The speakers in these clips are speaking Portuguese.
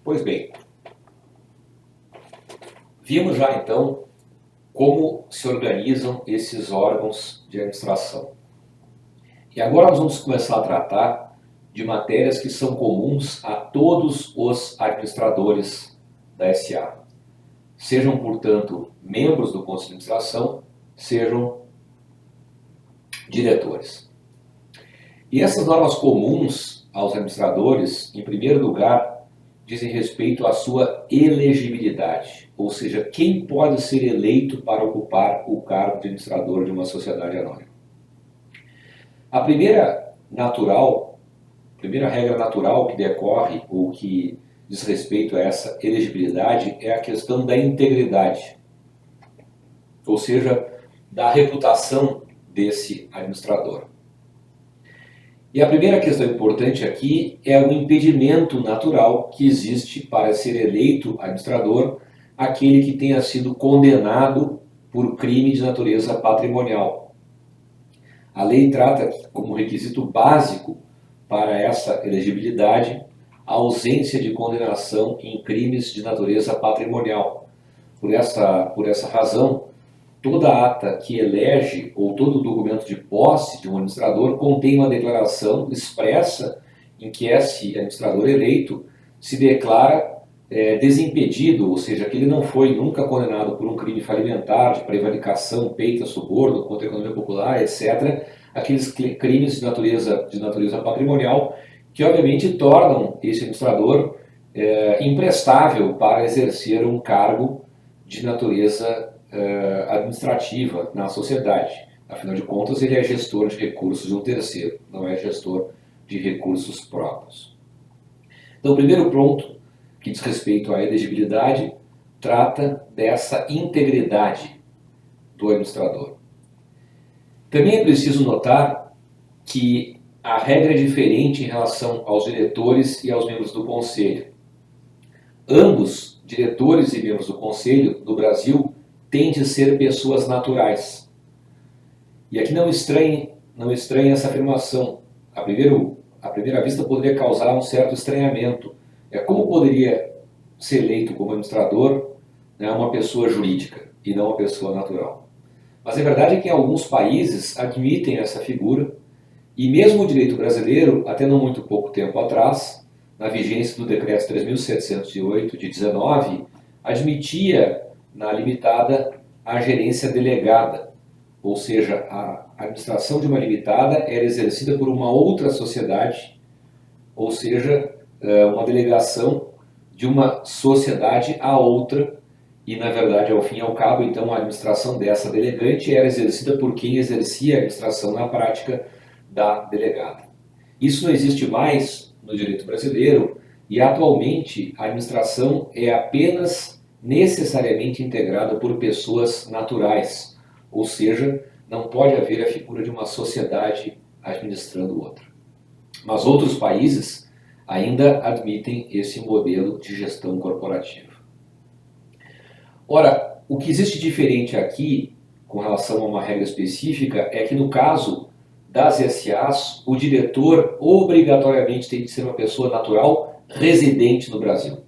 Pois bem, vimos já então como se organizam esses órgãos de administração. E agora nós vamos começar a tratar de matérias que são comuns a todos os administradores da SA. Sejam, portanto, membros do Conselho de Administração, sejam diretores. E essas normas comuns aos administradores, em primeiro lugar, dizem respeito à sua elegibilidade, ou seja, quem pode ser eleito para ocupar o cargo de administrador de uma sociedade anônima. A primeira regra natural que decorre ou que diz respeito a essa elegibilidade é a questão da integridade, ou seja, da reputação desse administrador. E a primeira questão importante aqui é o impedimento natural que existe para ser eleito administrador aquele que tenha sido condenado por crime de natureza patrimonial. A lei trata como requisito básico para essa elegibilidade a ausência de condenação em crimes de natureza patrimonial. Por essa razão, toda ata que elege ou todo documento de posse de um administrador contém uma declaração expressa em que esse administrador eleito se declara desimpedido, ou seja, que ele não foi nunca condenado por um crime falimentar, de prevaricação, peita, suborno, contra a economia popular, etc., aqueles crimes de natureza patrimonial que, obviamente, tornam esse administrador imprestável para exercer um cargo de natureza administrativa na sociedade. Afinal de contas, ele é gestor de recursos de um terceiro, não é gestor de recursos próprios. Então, o primeiro ponto, que diz respeito à elegibilidade, trata dessa integridade do administrador. Também é preciso notar que a regra é diferente em relação aos diretores e aos membros do Conselho. Ambos, diretores e membros do Conselho do Brasil, têm de ser pessoas naturais. E aqui não estranhe essa afirmação. À primeira vista poderia causar um certo estranhamento. Como poderia ser eleito como administrador uma pessoa jurídica e não uma pessoa natural? Mas a verdade é que alguns países admitem essa figura e mesmo o direito brasileiro, até não muito pouco tempo atrás, na vigência do Decreto 3.708 de 19, admitia na limitada a gerência delegada, ou seja, a administração de uma limitada era exercida por uma outra sociedade, ou seja, uma delegação de uma sociedade a outra, e na verdade, ao fim e ao cabo, então a administração dessa delegante era exercida por quem exercia a administração na prática da delegada. Isso não existe mais no direito brasileiro e atualmente a administração é apenas necessariamente integrada por pessoas naturais, ou seja, não pode haver a figura de uma sociedade administrando outra. Mas outros países ainda admitem esse modelo de gestão corporativa. Ora, o que existe diferente aqui, com relação a uma regra específica, é que no caso das SAs, o diretor obrigatoriamente tem de ser uma pessoa natural residente no Brasil.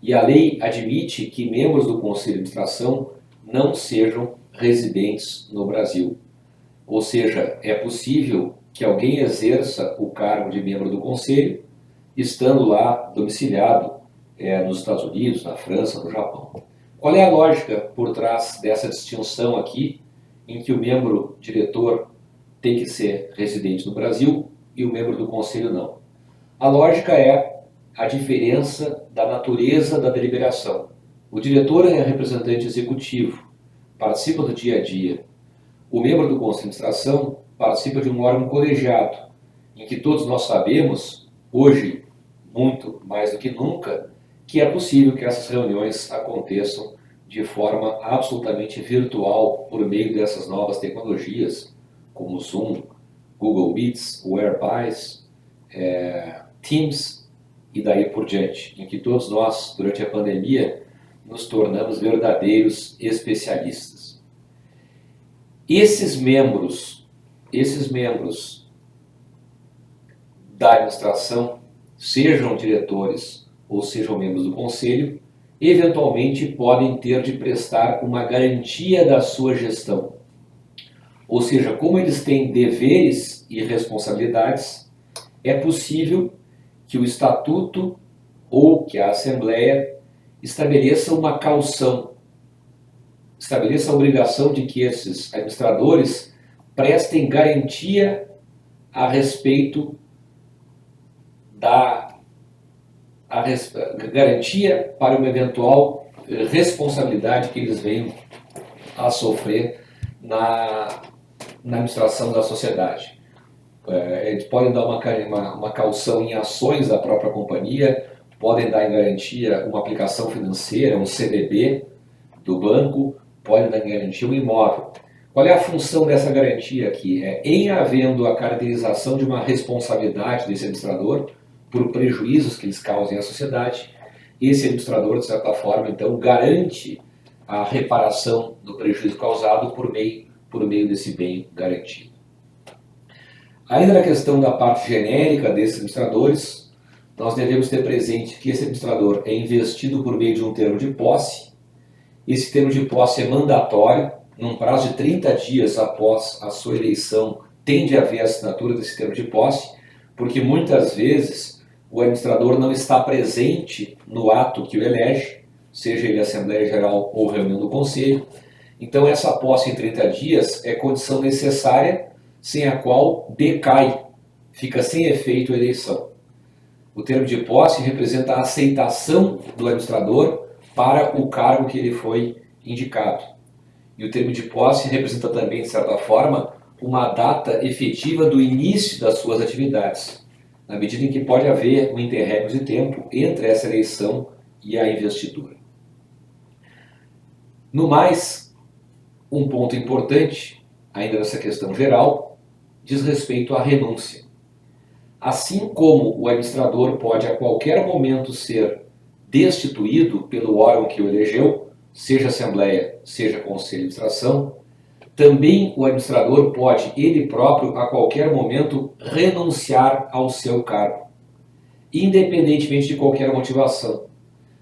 E a lei admite que membros do Conselho de Administração não sejam residentes no Brasil. Ou seja, é possível que alguém exerça o cargo de membro do Conselho estando lá domiciliado nos Estados Unidos, na França, no Japão. Qual é a lógica por trás dessa distinção aqui, em que o membro diretor tem que ser residente no Brasil e o membro do Conselho não? A lógica é a diferença da natureza da deliberação. O diretor é representante executivo, participa do dia a dia. O membro do Conselho de Administração participa de um órgão colegiado, em que todos nós sabemos, hoje, muito mais do que nunca, que é possível que essas reuniões aconteçam de forma absolutamente virtual por meio dessas novas tecnologias, como Zoom, Google Meets, Whereby, Teams e daí por diante, em que todos nós, durante a pandemia, nos tornamos verdadeiros especialistas. Esses membros da administração, sejam diretores ou sejam membros do conselho, eventualmente podem ter de prestar uma garantia da sua gestão. Ou seja, como eles têm deveres e responsabilidades, é possível que o estatuto ou que a Assembleia estabeleça uma caução, estabeleça a obrigação de que esses administradores prestem garantia a respeito garantia para uma eventual responsabilidade que eles venham a sofrer na administração da sociedade. Eles podem dar uma caução em ações da própria companhia, podem dar em garantia uma aplicação financeira, um CDB do banco, podem dar em garantia um imóvel. Qual é a função dessa garantia aqui? Em havendo a caracterização de uma responsabilidade desse administrador por prejuízos que eles causem à sociedade, esse administrador, de certa forma, então, garante a reparação do prejuízo causado por meio desse bem garantido. Ainda na questão da parte genérica desses administradores, nós devemos ter presente que esse administrador é investido por meio de um termo de posse. Esse termo de posse é mandatório, num prazo de 30 dias após a sua eleição, tem de haver a assinatura desse termo de posse, porque muitas vezes o administrador não está presente no ato que o elege, seja ele Assembleia Geral ou reunião do Conselho. Então essa posse em 30 dias é condição necessária, sem a qual decai, fica sem efeito a eleição. O termo de posse representa a aceitação do administrador para o cargo que ele foi indicado. E o termo de posse representa também, de certa forma, uma data efetiva do início das suas atividades, na medida em que pode haver um interregno de tempo entre essa eleição e a investidura. No mais, um ponto importante, ainda nessa questão geral, diz respeito à renúncia. Assim como o administrador pode a qualquer momento ser destituído pelo órgão que o elegeu, seja Assembleia, seja Conselho de Administração, também o administrador pode, ele próprio, a qualquer momento, renunciar ao seu cargo, independentemente de qualquer motivação.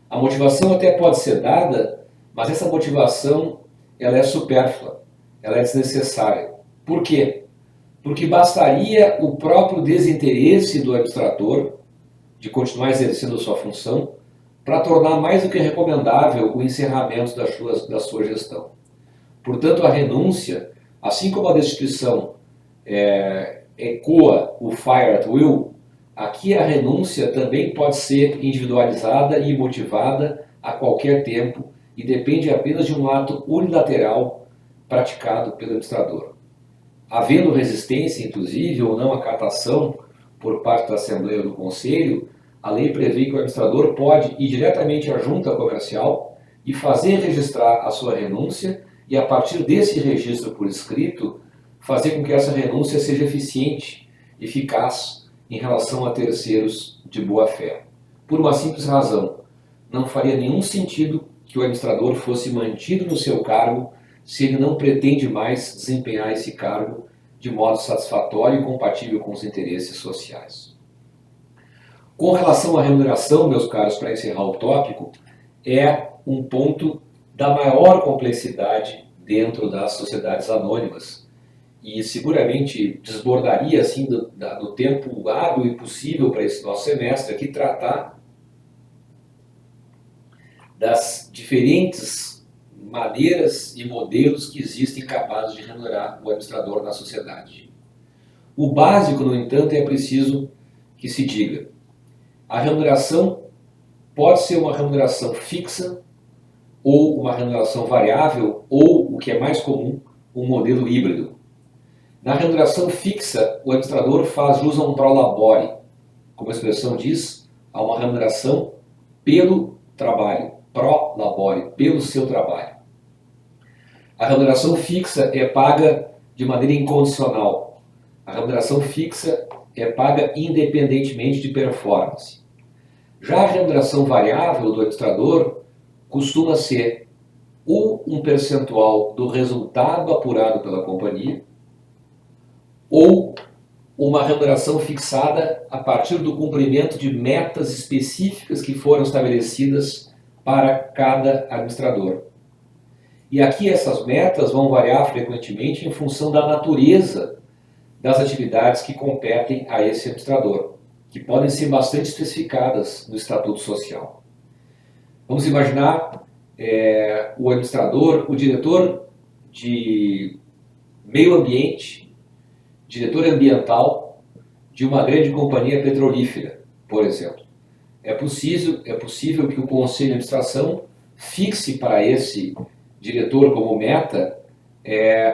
A motivação até pode ser dada, mas essa motivação ela é supérflua, ela é desnecessária. Por quê? Porque bastaria o próprio desinteresse do administrador de continuar exercendo sua função para tornar mais do que recomendável o encerramento da sua gestão. Portanto, a renúncia, assim como a destituição ecoa o fire at will, aqui a renúncia também pode ser individualizada e motivada a qualquer tempo e depende apenas de um ato unilateral praticado pelo administrador. Havendo resistência, inclusive, ou não acatação por parte da Assembleia ou do Conselho, a lei prevê que o administrador pode ir diretamente à junta comercial e fazer registrar a sua renúncia e, a partir desse registro por escrito, fazer com que essa renúncia seja eficiente, eficaz em relação a terceiros de boa fé. Por uma simples razão, não faria nenhum sentido que o administrador fosse mantido no seu cargo se ele não pretende mais desempenhar esse cargo de modo satisfatório e compatível com os interesses sociais. Com relação à remuneração, meus caros, para encerrar o tópico, é um ponto da maior complexidade dentro das sociedades anônimas e seguramente desbordaria assim do tempo hábil e possível para esse nosso semestre aqui tratar das diferentes maneiras e modelos que existem capazes de remunerar o administrador na sociedade. O básico, no entanto, é preciso que se diga: a remuneração pode ser uma remuneração fixa ou uma remuneração variável ou, o que é mais comum, um modelo híbrido. Na remuneração fixa, o administrador faz jus a um pro labore, como a expressão diz, a uma remuneração pelo trabalho, pro labore, pelo seu trabalho. A remuneração fixa é paga de maneira incondicional. A remuneração fixa é paga independentemente de performance. Já a remuneração variável do administrador costuma ser ou um percentual do resultado apurado pela companhia ou uma remuneração fixada a partir do cumprimento de metas específicas que foram estabelecidas para cada administrador. E aqui essas metas vão variar frequentemente em função da natureza das atividades que competem a esse administrador, que podem ser bastante especificadas no Estatuto Social. Vamos imaginar o administrador, o diretor de meio ambiente, diretor ambiental de uma grande companhia petrolífera, por exemplo. É possível que o Conselho de Administração fixe para esse diretor como meta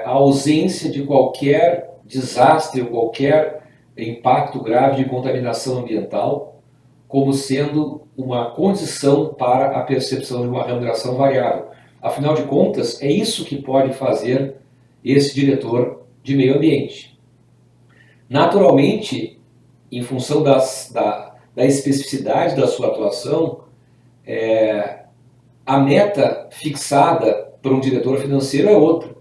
a ausência de qualquer desastre ou qualquer impacto grave de contaminação ambiental como sendo uma condição para a percepção de uma remuneração variável. Afinal de contas, é isso que pode fazer esse diretor de meio ambiente. Naturalmente, em função da especificidade da sua atuação, a meta fixada para um diretor financeiro é outra.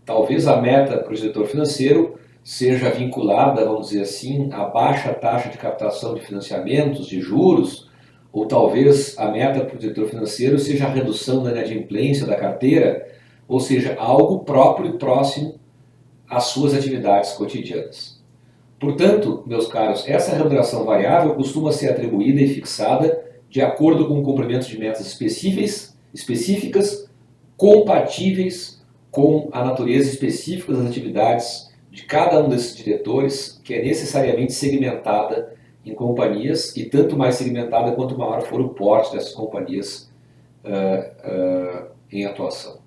Talvez a meta para o diretor financeiro seja vinculada, vamos dizer assim, à baixa taxa de captação de financiamentos, de juros, ou talvez a meta para o diretor financeiro seja a redução da inadimplência da carteira, ou seja, algo próprio e próximo às suas atividades cotidianas. Portanto, meus caros, essa remuneração variável costuma ser atribuída e fixada de acordo com o cumprimento de metas específicas, compatíveis com a natureza específica das atividades de cada um desses diretores, que é necessariamente segmentada em companhias, e tanto mais segmentada quanto maior for o porte dessas companhias em atuação.